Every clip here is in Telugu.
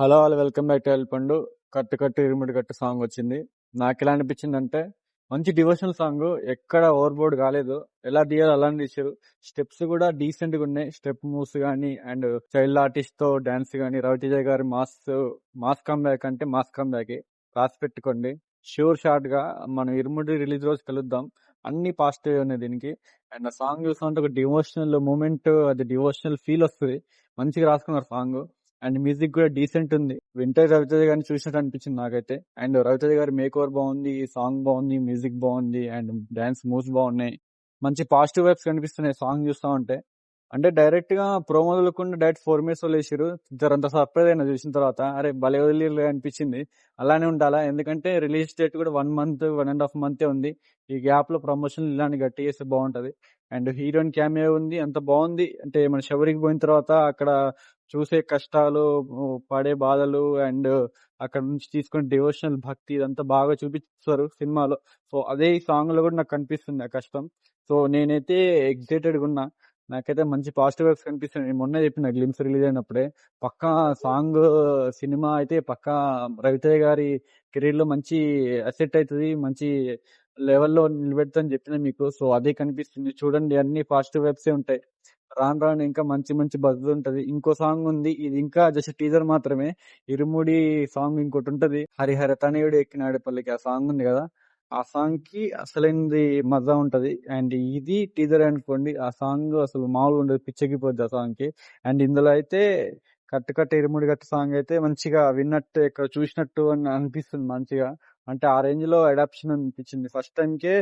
Hello all welcome back to ఎల్పండు. కట్టు కట్టు ఇరుముడి కట్టు సాంగ్ వచ్చింది. నాకు ఎలా అనిపించిందంటే మంచి డివోషనల్ సాంగ్, ఎక్కడ ఓవర్ బోర్డ్ కాలేదు. ఎలా తీయాలో అలానే తీసారు. స్టెప్స్ కూడా డీసెంట్ గా ఉన్నాయి. స్టెప్ మూవ్స్ గానీ అండ్ చైల్డ్ ఆర్టిస్ట్ తో డాన్స్ గానీ, రవితేజ గారి మాస్ మాస్ కమ్ బ్యాక్ అంటే మాస్ కమ్ బ్యాక్ రాసి పెట్టుకోండి. షూర్ షార్ట్ గా మనం ఇరుముడి రిలీజ్ రోజు కలుద్దాం. అన్ని పాజిటివ్ ఉన్నాయి దీనికి. అండ్ ఆ సాంగ్ చూస్తుంటే ఒక డివోషనల్ మూమెంట్, అది డివోషనల్ ఫీల్ వస్తుంది. మంచిగా రాసుకున్నారు సాంగ్. అండ్ మ్యూజిక్ కూడా డీసెంట్ ఉంది. వింటే రవితేజ గారిని చూసినట్టు అనిపించింది నాకైతే. అండ్ రవితేజ గారి మేక్ ఓవర్ బాగుంది, సాంగ్ బాగుంది, మ్యూజిక్ బాగుంది, అండ్ డాన్స్ మూవ్స్ బాగున్నాయి. మంచి పాజిటివ్ వైబ్స్ కనిపిస్తున్నాయి సాంగ్ చూస్తా ఉంటే. అంటే డైరెక్ట్ గా ప్రోమో వదలకుండా డైరెక్ట్ 4 minutes వేసారు. జరంత సర్ప్రైజ్ అయినా చూసిన తర్వాత, అరే భలే వదిలి అనిపించింది. అలానే ఉండాలా, ఎందుకంటే రిలీజ్ డేట్ కూడా 1 month 1.5 month ఉంది. ఈ గ్యాప్ లో ప్రమోషన్ ఇలాంటి గట్టి చేస్తే బాగుంటది. అండ్ హీరోయిన్ క్యామియో ఉంది, అంత బాగుంది. అంటే మన శబరికి పోయిన తర్వాత అక్కడ చూసే కష్టాలు, పడే బాధలు, అండ్ అక్కడ నుంచి తీసుకునే డివోషనల్ భక్తి, ఇదంతా బాగా చూపిస్తారు సినిమాలో. సో అదే ఈ సాంగ్ లో కూడా నాకు కనిపిస్తుంది ఆ కష్టం. సో నేనైతే ఎక్సైటెడ్ గా ఉన్నా. నాకైతే మంచి పాజిటివ్ వైబ్స్ కనిపిస్తుంది. నేను మొన్నే చెప్పిన గ్లిమ్స్ రిలీజ్ అయినప్పుడే, పక్కా సాంగ్ సినిమా అయితే పక్కా రవితేజ గారి కెరీర్ లో మంచి అసెట్ అవుతుంది, మంచి లెవెల్లో నిలబెడతాని చెప్పిన మీకు. సో అదే కనిపిస్తుంది. చూడండి, అన్ని పాజిటివ్ వైబ్స్ ఉంటాయి. రాను రాను ఇంకా మంచి మంచి బజ్ ఉంటది. ఇంకో సాంగ్ ఉంది, ఇది ఇంకా జస్ట్ టీజర్ మాత్రమే. ఇరుముడి సాంగ్ ఇంకోటి ఉంటది, హరిహర తనయుడు ఎక్కినాడు పల్లికి, ఆ సాంగ్ ఉంది కదా. ఆ సాంగ్ కి అసలైనది మజా ఉంటది. అండ్ ఇది టీజర్ అనుకోండి, ఆ సాంగ్ అసలు మామూలుగా ఉండదు, పిచ్చెక్కిపోద్ది ఆ సాంగ్ కి. అండ్ ఇందులో అయితే కట్టు కట్టు ఇరుముడి కట్టు సాంగ్ అయితే మంచిగా విన్నట్టు, ఇక్కడ చూసినట్టు అని అనిపిస్తుంది మంచిగా. అంటే ఆ రేంజ్ లో అడాప్షన్ అనిపించింది. ఫస్ట్ టైం కే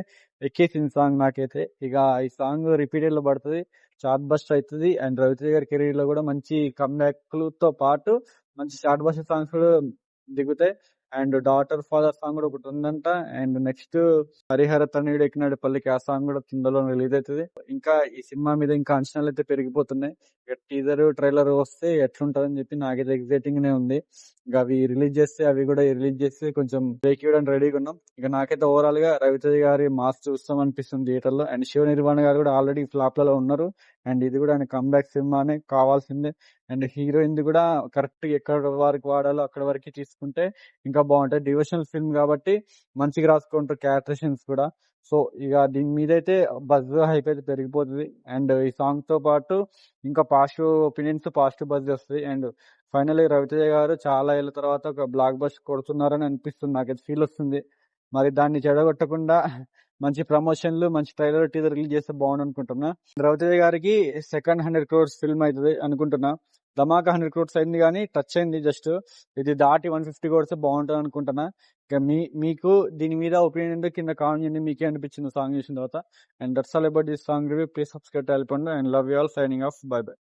ఎక్కేసింది సాంగ్ నాకైతే. ఇక ఈ సాంగ్ రిపీటెడ్ లో పడుతుంది, చార్ట్ బస్ట్ అవుతుంది. అండ్ రవితేజ గారి కెరీర్ లో కూడా మంచి కమ్బ్యాక్లతో పాటు మంచి చార్ట్ బస్ట్ సాంగ్స్ కూడా దిగుతాయి. అండ్ డాటర్ ఫాదర్ సాంగ్ కూడా ఒకటి ఉందంట. అండ్ నెక్స్ట్ హరిహర తనయుడు ఎక్కినాడు పల్లికి, ఆ సాంగ్ కూడా తొందరలో రిలీజ్ అవుతుంది. ఇంకా ఈ సినిమా మీద ఇంకా అంచనాలు అయితే పెరిగిపోతున్నాయి. ఇక టీజర్ ట్రైలర్ వస్తే ఎట్లుంటదని చెప్పి నాకైతే ఎగ్జైటింగ్ నే ఉంది. ఇక అవి రిలీజ్ చేస్తే, అవి కూడా రిలీజ్ చేస్తే కొంచెం బ్రేక్ ఇవ్వడానికి రెడీగా ఉన్నాం. ఇక నాకైతే ఓవరాల్ గా రవితేజ గారి మాస్ చూస్తాం అనిపిస్తుంది థియేటర్ లో. అండ్ శివ నిర్వాణ గారు కూడా ఆల్రెడీ ఫ్లాప్ లలో ఉన్నారు. అండ్ ఇది కూడా ఆయన కమ్బ్యాక్ సినిమానే కావాల్సిందే. అండ్ హీరోయిన్ కూడా కరెక్ట్ ఎక్కడ వరకు వాడాలో అక్కడ వరకు తీసుకుంటే ఇంకా బాగుంటాయి. డివోషనల్ ఫిల్మ్ కాబట్టి మంచిగా రాసుకుంటారు క్యారెక్టరేషన్స్ కూడా. సో ఇక దీని మీద అయితే బజ్ హైప్ అయితే పెరిగిపోతుంది. అండ్ ఈ సాంగ్ తో పాటు ఇంకా పాజిటివ్ ఒపీనియన్స్, పాజిటివ్ బజ్ వస్తుంది. అండ్ ఫైనల్ రవితేజ గారు చాలా ఏళ్ళ తర్వాత ఒక బ్లాక్ బస్ట్ కొడుతున్నారని అనిపిస్తుంది, నాకైతే ఫీల్ వస్తుంది. మరి దాన్ని చెడగొట్టకుండా మంచి ప్రమోషన్లు, మంచి ట్రైలర్ టీజర్ రిలీజ్ చేస్తే బాగుండు అనుకుంటున్నా. రవితేజ గారికి సెకండ్ 100 crores ఫిల్మ్ అవుతుంది అనుకుంటున్నా. ధమాకా 100 crores అయింది కానీ టచ్ అయింది జస్ట్. ఇది దాటి 150 crores బాగుంటుంది అనుకుంటున్నా. ఇక మీకు దీని మీద ఒపీనియన్ ఏంటో కింద కామెంట్ చేయండి, మీకే అనిపించింది సాంగ్ చూసిన తర్వాత. And that's all about this song review. Please subscribe to ఎల్పండు and love you all. Signing off. Bye by.